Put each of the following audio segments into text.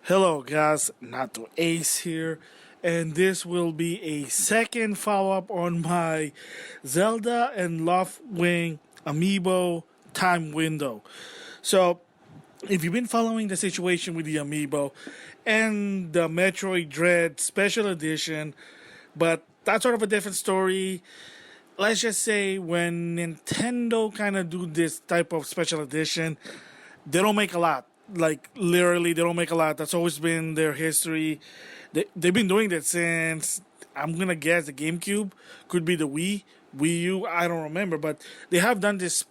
Hello guys, NautoAce here, and this will be a second follow-up on my Zelda and Loftwing Amiibo time window. So, if you've been following the situation with the Amiibo and the Metriod Dread Special Edition, but that's sort of a different story. Let's just say when Nintendo kind of do this type of special edition, they don't make a lot. Like, literally, they don't make a lot. That's always been their history. They've been doing that since, I'm going to guess, the GameCube. Could be the Wii U, I don't remember. But they have done this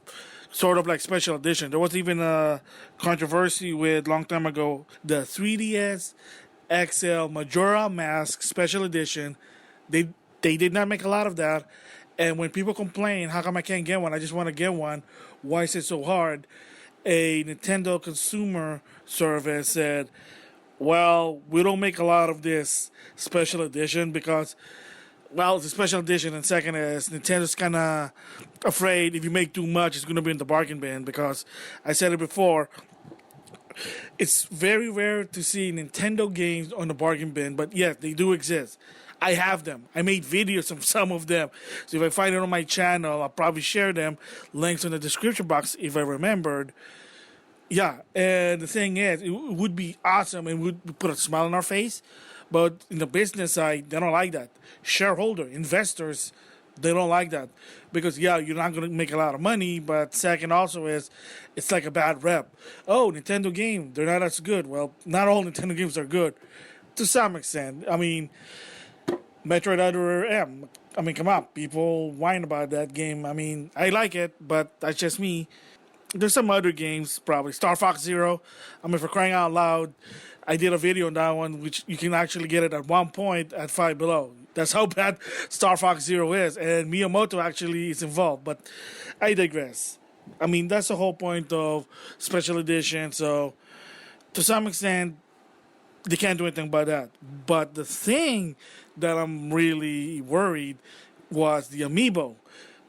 sort of like special edition. There was even a controversy with, long time ago, the 3DS XL Majora Mask Special Edition. They did not make a lot of that. And when people complain, how come I can't get one? I just want to get one. Why is it so hard? A Nintendo consumer service said, well, we don't make a lot of this special edition because, well, it's a special edition, and second is Nintendo's kind of afraid if you make too much, it's going to be in the bargain bin, because I said it before, it's very rare to see Nintendo games on the bargain bin, but yes, they do exist. I have them. I made videos of some of them. So if I find it on my channel, I'll probably share them. Links in the description box if I remembered. Yeah, and the thing is, it would be awesome and would put a smile on our face. But in the business side, they don't like that. Shareholder, investors, they don't like that. Because, yeah, you're not going to make a lot of money. But second also is, it's like a bad rep. Oh, Nintendo game, they're not as good. Well, not all Nintendo games are good. To some extent. I mean, Metriod Dread M. I mean, come on. People whine about that game. I mean, I like it, but that's just me. There's some other games, probably. Star Fox Zero. I mean, for crying out loud, I did a video on that one, which you can actually get it at one point at Five Below. That's how bad Star Fox Zero is. And Miyamoto actually is involved. But I digress. I mean, that's the whole point of special edition. So, to some extent, they can't do anything about that. But the thing that I'm really worried was the Amiibo.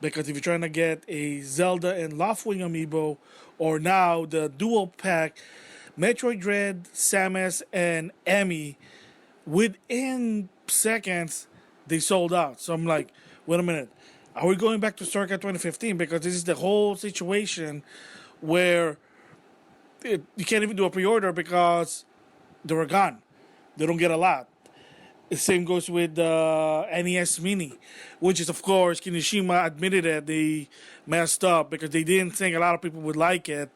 Because if you're trying to get a Zelda and Loftwing Amiibo, or now the dual pack, Metriod Dread, Samus, and Emmy, within seconds, they sold out. So I'm like, wait a minute. Are we going back to Circa 2015? Because this is the whole situation where you can't even do a pre-order because they were gone. They don't get a lot. The same goes with the NES Mini, which is, of course, Kinishima admitted that they messed up because they didn't think a lot of people would like it,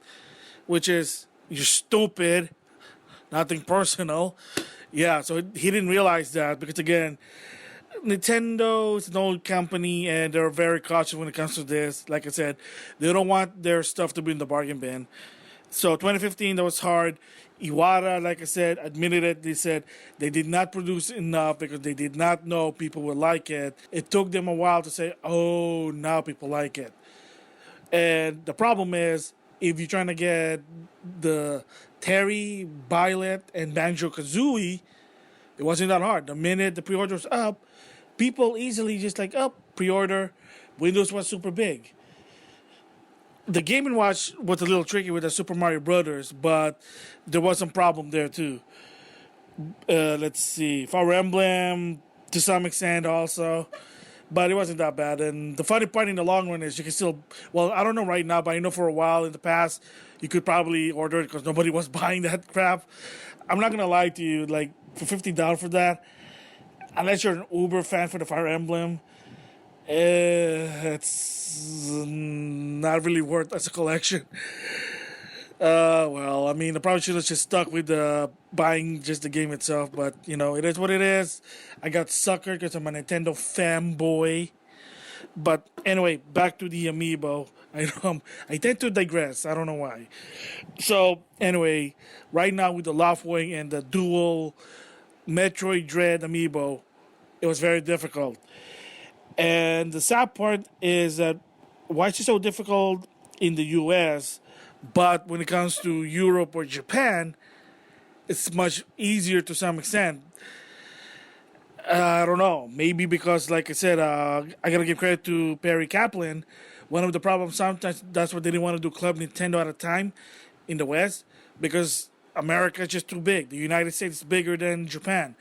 which is, you're stupid, nothing personal. Yeah, so he didn't realize that because, again, Nintendo is an old company and they're very cautious when it comes to this. Like I said, they don't want their stuff to be in the bargain bin. So 2015, that was hard. Iwata, like I said, admitted it. They said they did not produce enough because they did not know people would like it. It took them a while to say, oh, now people like it. And the problem is, if you're trying to get the Terry, Violet, and Banjo-Kazooie, it wasn't that hard. The minute the pre-order was up, people easily just like, pre-order. Windows was super big. The Game & Watch was a little tricky with the Super Mario Brothers, but there was some problem there too. Let's see, Fire Emblem to some extent also, but it wasn't that bad. And the funny part in the long run is you can still, well, I don't know right now, but I know for a while in the past you could probably order it because nobody was buying that crap. I'm not gonna lie to you, like for $50 for that, unless you're an Uber fan for the Fire Emblem, it's not really worth as a collection. Well, I mean, I probably should have just stuck with buying just the game itself, but, you know, it is what it is. I got suckered because I'm a Nintendo fanboy. But anyway, back to the Amiibo. I tend to digress. I don't know why. So, anyway, right now with the Loftwing and the dual Metriod Dread Amiibo, it was very difficult. And the sad part is that why is it so difficult in the US, but when it comes to Europe or Japan, it's much easier to some extent. I don't know. Maybe because, like I said, I gotta give credit to Perry Kaplan. One of the problems sometimes that's what they didn't want to do Club Nintendo at a time in the West because America is just too big. The United States is bigger than Japan.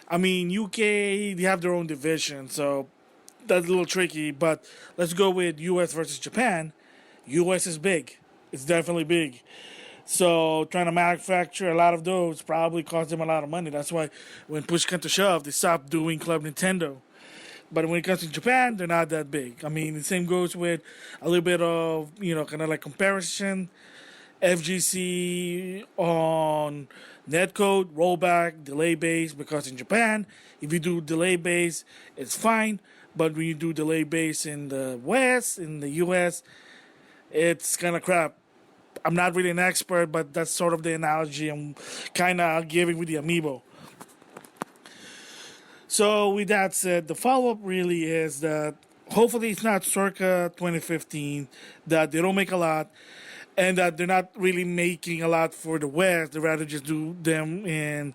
I mean, UK they have their own division, so that's a little tricky. But let's go with US versus Japan. US is big. It's definitely big. So trying to manufacture a lot of those probably cost them a lot of money. That's why when push comes to shove, they stopped doing Club Nintendo. But when it comes to Japan, they're not that big. I mean, the same goes with a little bit of, kind of like comparison. FGC on netcode, rollback, delay base, because in Japan, if you do delay base, it's fine. But when you do delay base in the West, in the US, it's kind of crap. I'm not really an expert, but that's sort of the analogy I'm kind of giving with the Amiibo. So with that said, the follow-up really is that hopefully it's not Circa 2015, that they don't make a lot, and that they're not really making a lot for the West. They rather just do them in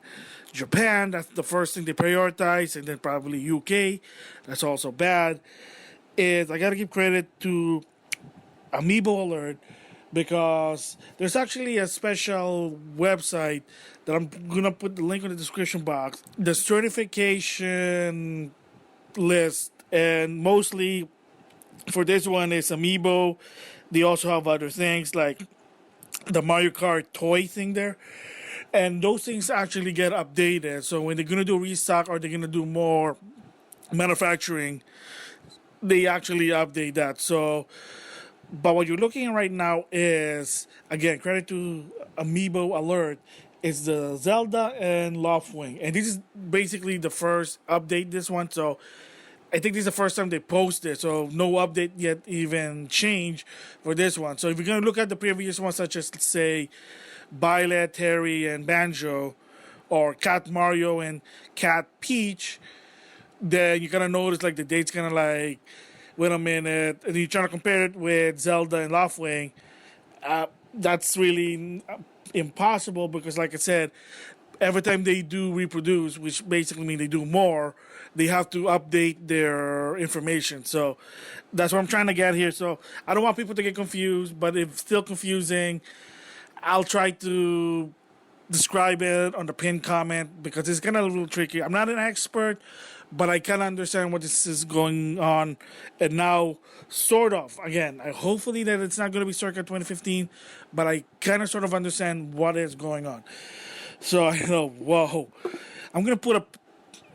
Japan. That's the first thing they prioritize, and then probably UK. That's also bad. I gotta give credit to Amiibo Alert, because there's actually a special website that I'm gonna put the link in the description box. The certification list, and mostly for this one is Amiibo. They also have other things like the Mario Kart toy thing there, and those things actually get updated. So when they're gonna do restock or they're gonna do more manufacturing, they actually update that. So. But what you're looking at right now is, again, credit to Amiibo Alert, is the Zelda and Loftwing. And this is basically the first update, this one. So I think this is the first time they posted. So no update yet even changed for this one. So if you're going to look at the previous ones, such as, let's say, Violet, Terry, and Banjo, or Cat Mario and Cat Peach, then you're going to notice like the date's kind of like, wait a minute, and you're trying to compare it with Zelda and Loftwing, that's really impossible because, like I said, every time they do reproduce, which basically means they do more, they have to update their information. So that's what I'm trying to get here. So I don't want people to get confused, but if it's still confusing, I'll try to describe it on the pinned comment because it's kind of a little tricky. I'm not an expert, but I kind of understand what this is going on. And now, sort of, again, hopefully that it's not going to be Circa 2015, but I kind of sort of understand what is going on. So I know, whoa. I'm going to put a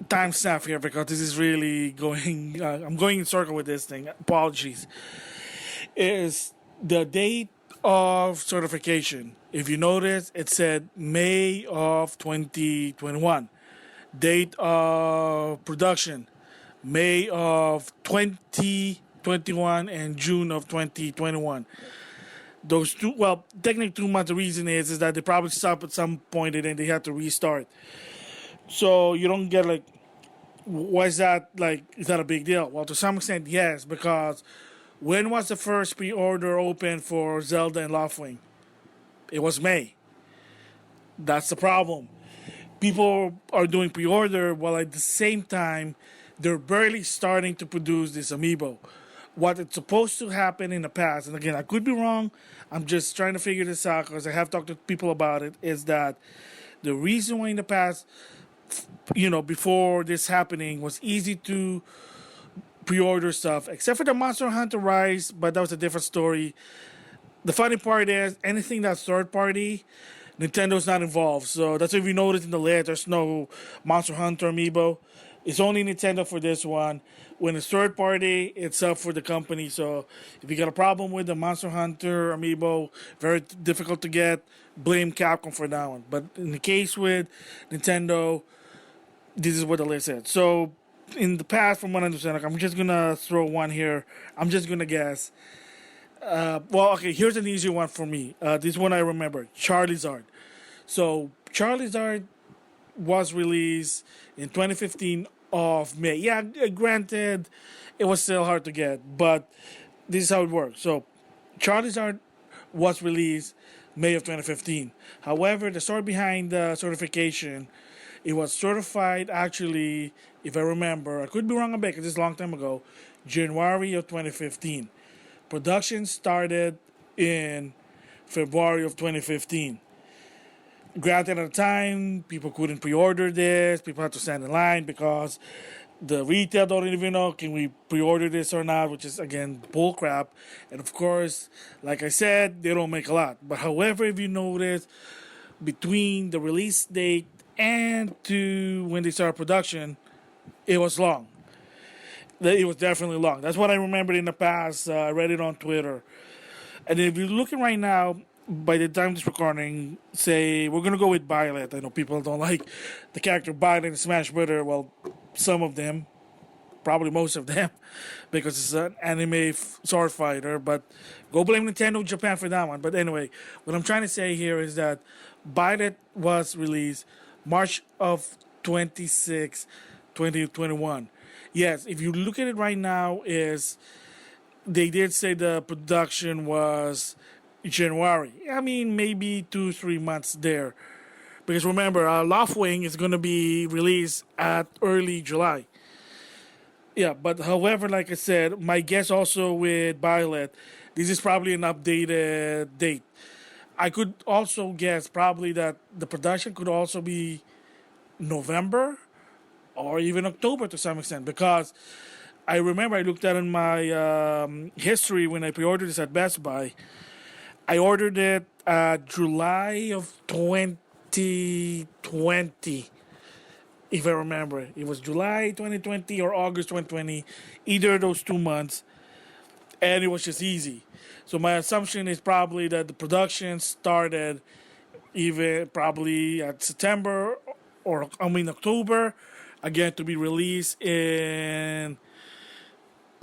timestamp here because this is really going, I'm going in circle with this thing. Apologies. Is the date of certification. If you notice, it said May of 2021. Date of production, May of 2021 and June of 2021. Those two, well, technically 2 months. The reason is that they probably stopped at some point and then they had to restart. So you don't get like, why is that like? Is that a big deal? Well, to some extent, yes, because when was the first pre-order open for Zelda and Loftwing? It was May. That's the problem. People are doing pre-order while at the same time they're barely starting to produce this Amiibo. What it's supposed to happen in the past, and again, I could be wrong, I'm just trying to figure this out because I have talked to people about it, is that the reason why in the past, before this happening, was easy to pre-order stuff, except for the Monster Hunter Rise, but that was a different story. The funny part is, anything that's third party, Nintendo's not involved. So that's if you notice in the list, there's no Monster Hunter Amiibo. It's only Nintendo for this one. When it's third party, it's up for the company. So if you got a problem with the Monster Hunter Amiibo, very difficult to get, blame Capcom for that one. But in the case with Nintendo, this is what the list said. So in the past, from what I understand, I'm just going to throw one here. I'm just going to guess. Here's an easy one for me. This one I remember, Charizard. So Charizard was released in 2015 of May. Yeah, granted, it was still hard to get, but this is how it works. So Charizard was released May of 2015. However, the story behind the certification, it was certified actually if I remember. I could be wrong a bit because it's a long time ago. January of 2015. Production started in February of 2015. Granted, at the time, people couldn't pre-order this. People had to stand in line because the retail don't even know, can we pre-order this or not, which is, again, bullcrap. And of course, like I said, they don't make a lot. But however, if you notice, between the release date and to when they start production, it was long. It was definitely long. That's what I remembered in the past. I read it on Twitter. And if you're looking right now, by the time this recording, say we're gonna go with Violet. I know people don't like the character Violet in Smash Brother. Well, some of them, probably most of them, because it's an anime sword fighter. But go blame Nintendo Japan for that one. But anyway, what I'm trying to say here is that Violet was released March of 26, 2021. Yes, if you look at it right now, they did say the production was January. I mean, maybe 2-3 months there. Because remember, Loftwing is going to be released at early July. Yeah, but however, like I said, my guess also with Violet, this is probably an updated date. I could also guess probably that the production could also be November or even October to some extent, because I remember I looked at in my history when I pre-ordered this at Best Buy. I ordered it July of 2020, if I remember. It was July 2020 or August 2020, either of those 2 months, and it was just easy. So my assumption is probably that the production started even probably at September or October, again to be released in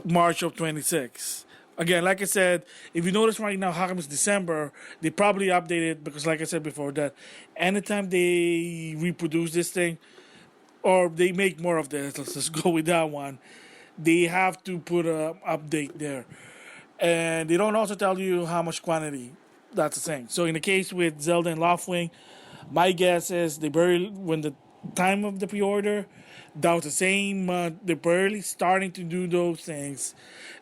March of 26. Again, like I said, if you notice right now, how come it's December, they probably updated because, like I said before, that anytime they reproduce this thing or they make more of this, let's just go with that one, they have to put an update there. And they don't also tell you how much quantity. That's the thing. So in the case with Zelda and Loftwing, my guess is when the time of the pre-order, that was the same month. They're barely starting to do those things,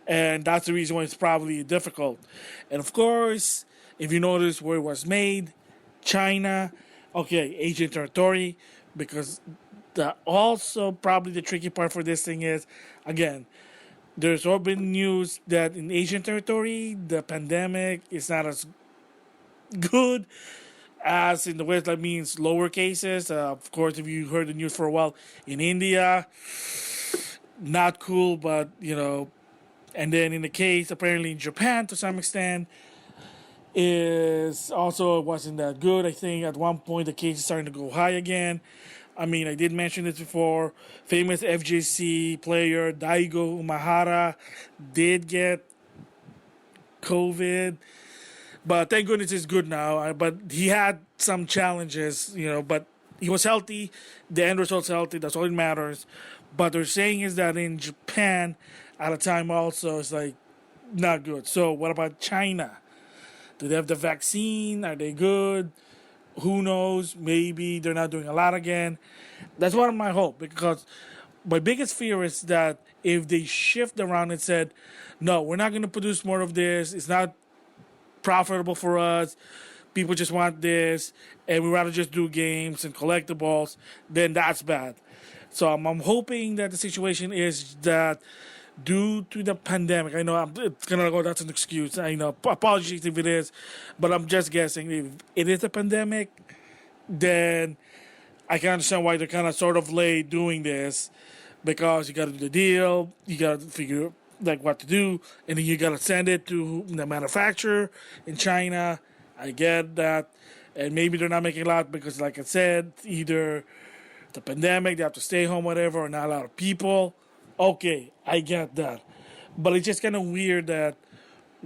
and that's the reason why it's probably difficult. And of course, if you notice where it was made, China, okay, Asian territory, because also probably the tricky part for this thing is, again, there's all been news that in Asian territory, the pandemic is not as good as in the West. That means lower cases. Of course, if you heard the news for a while, in India, not cool, but, and then in the case, apparently in Japan, to some extent, it wasn't that good. I think at one point the case is starting to go high again. I mean, I did mention this before. Famous FGC player Daigo Umehara did get COVID, but thank goodness he's good now. But he had some challenges, but he was healthy. The end result's healthy. That's all that matters. But they're saying is that in Japan, at a time also, it's like not good. So what about China? Do they have the vaccine? Are they good? Who knows? Maybe they're not doing a lot again. That's what my hope, because my biggest fear is that if they shift around and said, no, we're not going to produce more of this, it's not profitable for us, people just want this, and we'd rather just do games and collectibles, then that's bad. So I'm hoping that the situation is that due to the pandemic, I know it's going to go, that's an excuse. I know, apologies if it is, but I'm just guessing. If it is a pandemic, then I can understand why they're kind of sort of late doing this, because you got to do the deal, you got to figure what to do, and then you got to send it to the manufacturer in China. I get that, and maybe they're not making a lot because, like I said, either the pandemic, they have to stay home, whatever, or not a lot of people. Okay, I get that. But it's just kind of weird that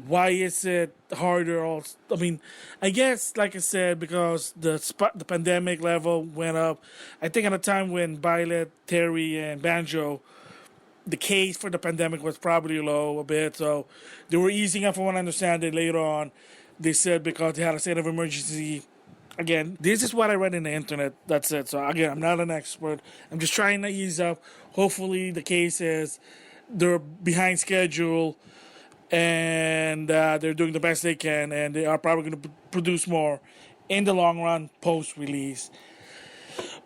why is it harder? I mean, I guess, like I said, because the pandemic level went up. I think at a time when Violet, Terry, and Banjo, the case for the pandemic was probably low a bit. So they were easing up, from what I understand it later on. They said because they had a state of emergency Again, this is what I read in the internet. That's it. So again, I'm not an expert. I'm just trying to ease up. Hopefully, the case is they're behind schedule and they're doing the best they can, and they are probably going to produce more in the long run post release.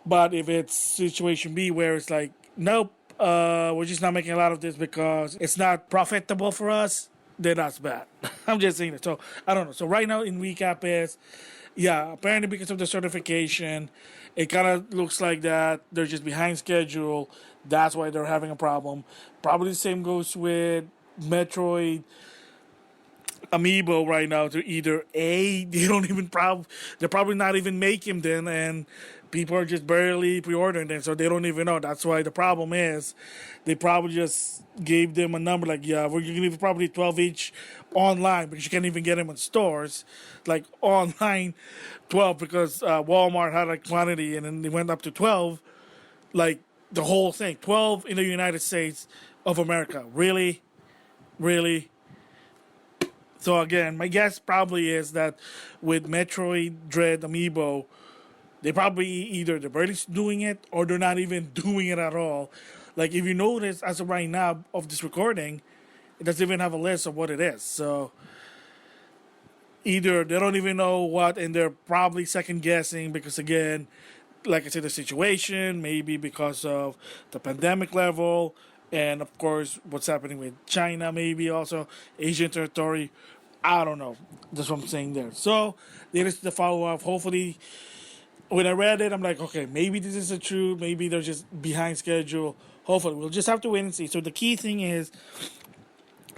But if it's situation B where it's like, nope, we're just not making a lot of this because it's not profitable for us, then that's bad. I'm just saying that. So I don't know. So right now in recap is, yeah, apparently because of the certification, it kind of looks like that they're just behind schedule. That's why they're having a problem. Probably the same goes with Metroid Amiibo right now. To either A, they don't even they're probably not even making them, and people are just barely pre-ordering them, so they don't even know. That's why the problem is they probably just gave them a number like, yeah, we're gonna give you probably 12 each online because you can't even get them in stores. Like online 12 because Walmart had a quantity and then they went up to 12, like the whole thing, 12 in the United States of America. Really? So again, my guess probably is that with Metroid Dread Amiibo, they probably either they're barely doing it or they're not even doing it at all. Like if you notice, as of right now of this recording, it doesn't even have a list of what it is. So either they don't even know what, and they're probably second guessing because again, like I said, the situation, maybe because of the pandemic level, and of course what's happening with China, maybe also Asian territory. I don't know. That's what I'm saying there. So there is the follow-up. Hopefully, when I read it, I'm like, okay, maybe this is the truth. Maybe they're just behind schedule. Hopefully, we'll just have to wait and see. So the key thing is,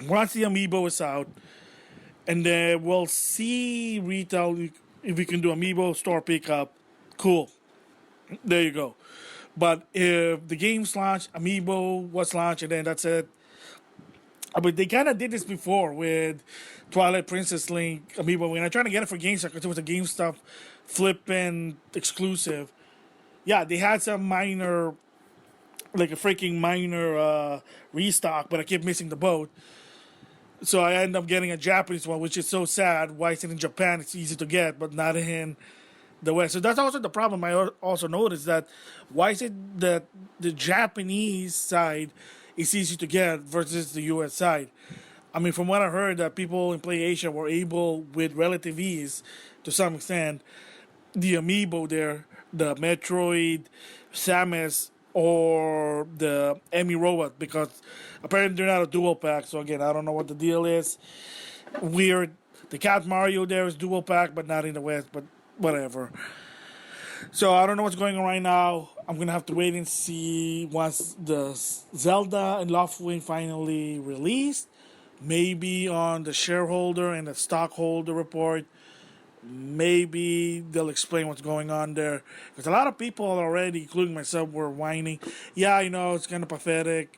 once the Amiibo is out, and then we'll see retail, if we can do Amiibo store pickup, cool. There you go. But if the game's launched, Amiibo was launched, and then that's it. But they kind of did this before with Twilight Princess Link Amiibo. When I tried to get it for GameStop because it was a GameStop flipping exclusive. Yeah, they had some minor, like a freaking minor restock, but I kept missing the boat. So I ended up getting a Japanese one, which is so sad. Why is it in Japan? It's easy to get, but not in the West. So that's also the problem. I also noticed that why is it that the Japanese side is easy to get versus the US side? I mean, from what I heard, that people in Play Asia were able, with relative ease, to some extent, the Amiibo there, the Metroid, Samus, or the Emmy Robot, because apparently they're not a dual pack. So again, I don't know what the deal is. Weird. The Cat Mario there is dual pack, but not in the West, but whatever. So I don't know what's going on right now. I'm going to have to wait and see once the Zelda and Loftwing finally released. Maybe on the shareholder and the stockholder report. Maybe they'll explain what's going on there. Because a lot of people already, including myself, were whining. Yeah, I know, it's kind of pathetic.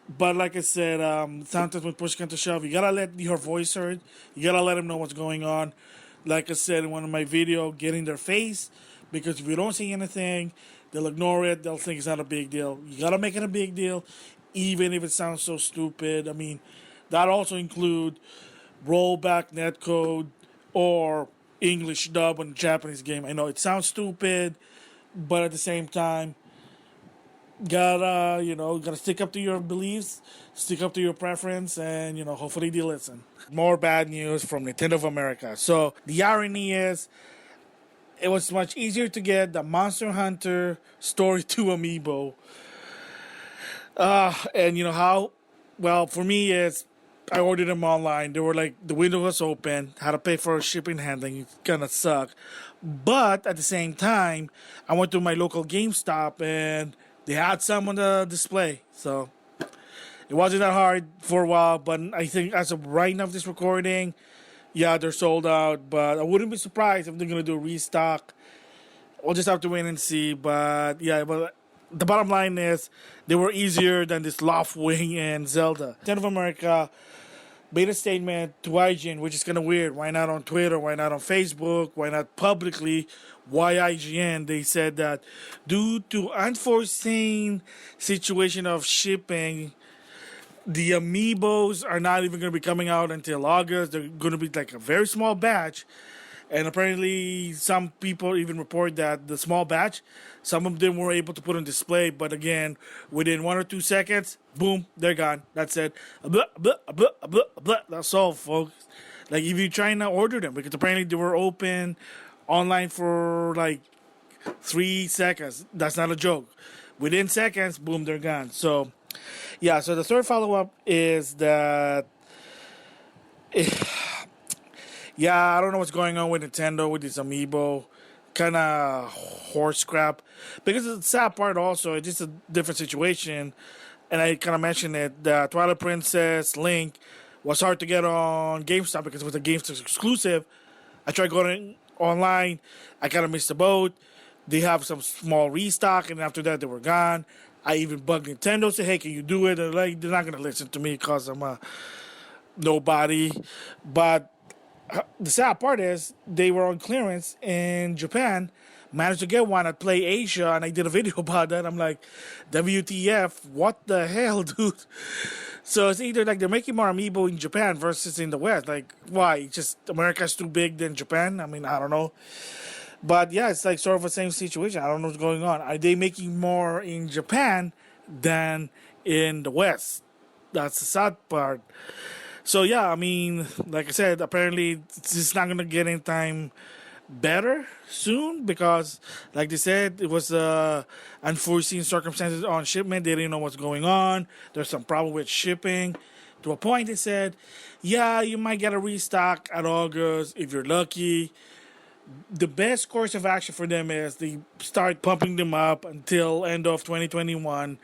But like I said, sometimes when push comes to shove, you got to let your voice heard. You got to let them know what's going on. Like I said in one of my videos, get in their face. Because if you don't see anything, they'll ignore it. They'll think it's not a big deal. You got to make it a big deal, even if it sounds so stupid. I mean, that also include rollback netcode or English dub on a Japanese game. I know it sounds stupid, but at the same time, gotta stick up to your beliefs, stick up to your preference, and hopefully they listen. More bad news from Nintendo of America. So the irony is, it was much easier to get the Monster Hunter Story 2 Amiibo. And you know how? Well, for me, I ordered them online. They were like, the window was open, had to pay for shipping and handling. It kind of sucked. But at the same time, I went to my local GameStop and they had some on the display. So it wasn't that hard for a while. But I think as of right now of this recording, yeah, they're sold out. But I wouldn't be surprised if they're going to do a restock. We'll just have to wait and see. But yeah, the bottom line is they were easier than this Loftwing and Zelda. Nintendo of America made a statement to IGN, which is kind of weird. Why not on Twitter? Why not on Facebook? Why not publicly? Why IGN? They said that due to unforeseen situation of shipping, the Amiibos are not even going to be coming out until August. They're going to be like a very small batch. And apparently, some people even report that the small batch, some of them were able to put on display, but again, within 1 or 2 seconds, boom, they're gone. That's it. Blah, blah, blah, blah, blah. That's all, folks. Like, if you're trying to order them, because apparently they were open online for like 3 seconds. That's not a joke. Within seconds, boom, they're gone. So, yeah, so the third follow up is that. Yeah, I don't know what's going on with Nintendo with this Amiibo. Kind of horse crap. Because the sad part also, it's just a different situation. And I kind of mentioned it. The Twilight Princess Link was hard to get on GameStop because it was a GameStop exclusive. I tried going online. I kind of missed the boat. They have some small restock, and after that, they were gone. I even bugged Nintendo, said, hey, can you do it? They're like, they're not going to listen to me because I'm a nobody. But the sad part is they were on clearance in Japan. Managed to get one at Play Asia, and I did a video about that. I'm like, WTF, what the hell, dude? So it's either like they're making more Amiibo in Japan versus in the West. Like, why? Just America's too big than Japan? I mean, I don't know. But yeah, it's like sort of the same situation. I don't know what's going on. Are they making more in Japan than in the West? That's the sad part. So yeah, I mean, like I said, apparently it's just not gonna get any time better soon because, like they said, it was unforeseen circumstances on shipment. They didn't know what's going on. There's some problem with shipping. To a point, they said, yeah, you might get a restock at August if you're lucky. The best course of action for them is they start pumping them up until end of 2021,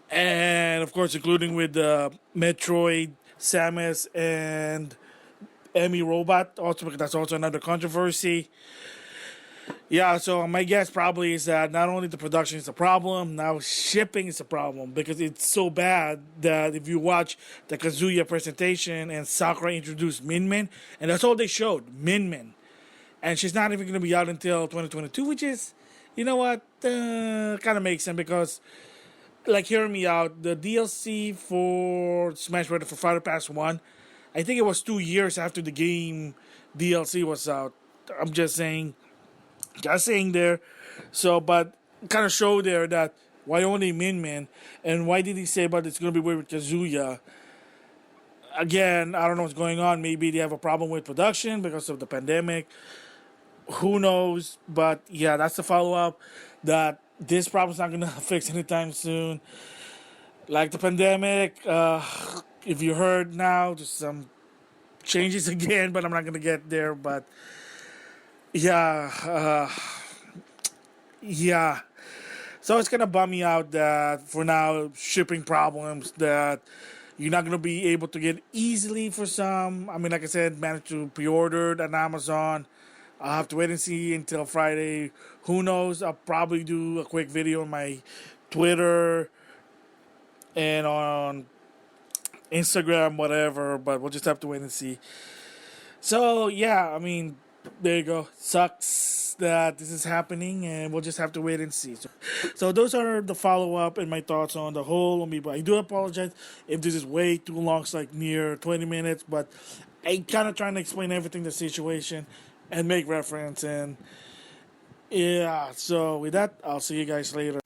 and of course, including with the Metroid, Samus, and Emmy Robot, also because that's also another controversy. Yeah, so my guess probably is that not only the production is a problem, now shipping is a problem because it's so bad that if you watch the Kazuya presentation and Sakura introduced Min, and that's all they showed, Min. And she's not even going to be out until 2022, which is, you know what, kind of makes sense because, like, hear me out, the DLC for Smash Bros. For Fighter Pass 1, I think it was 2 years after the game DLC was out. I'm just saying there. So, but kind of show there that why only Min, and why did he say about it's going to be weird with Kazuya? Again, I don't know what's going on. Maybe they have a problem with production because of the pandemic. Who knows? But yeah, that's the follow-up that this problem's not going to fix anytime soon. Like the pandemic, if you heard now, there's some changes again, but I'm not going to get there. But yeah, yeah. So it's going to bum me out that for now, shipping problems that you're not going to be able to get easily for some. I mean, like I said, managed to pre-order it on Amazon. I'll have to wait and see until Friday. Who knows? I'll probably do a quick video on my Twitter and on Instagram, whatever. But we'll just have to wait and see. So, yeah, I mean, there you go. Sucks that this is happening, and we'll just have to wait and see. So those are the follow-up and my thoughts on the whole Amiibo. I do apologize if this is way too long. It's like near 20 minutes, but I kind of trying to explain everything, the situation, and make reference. And yeah, so with that, I'll see you guys later.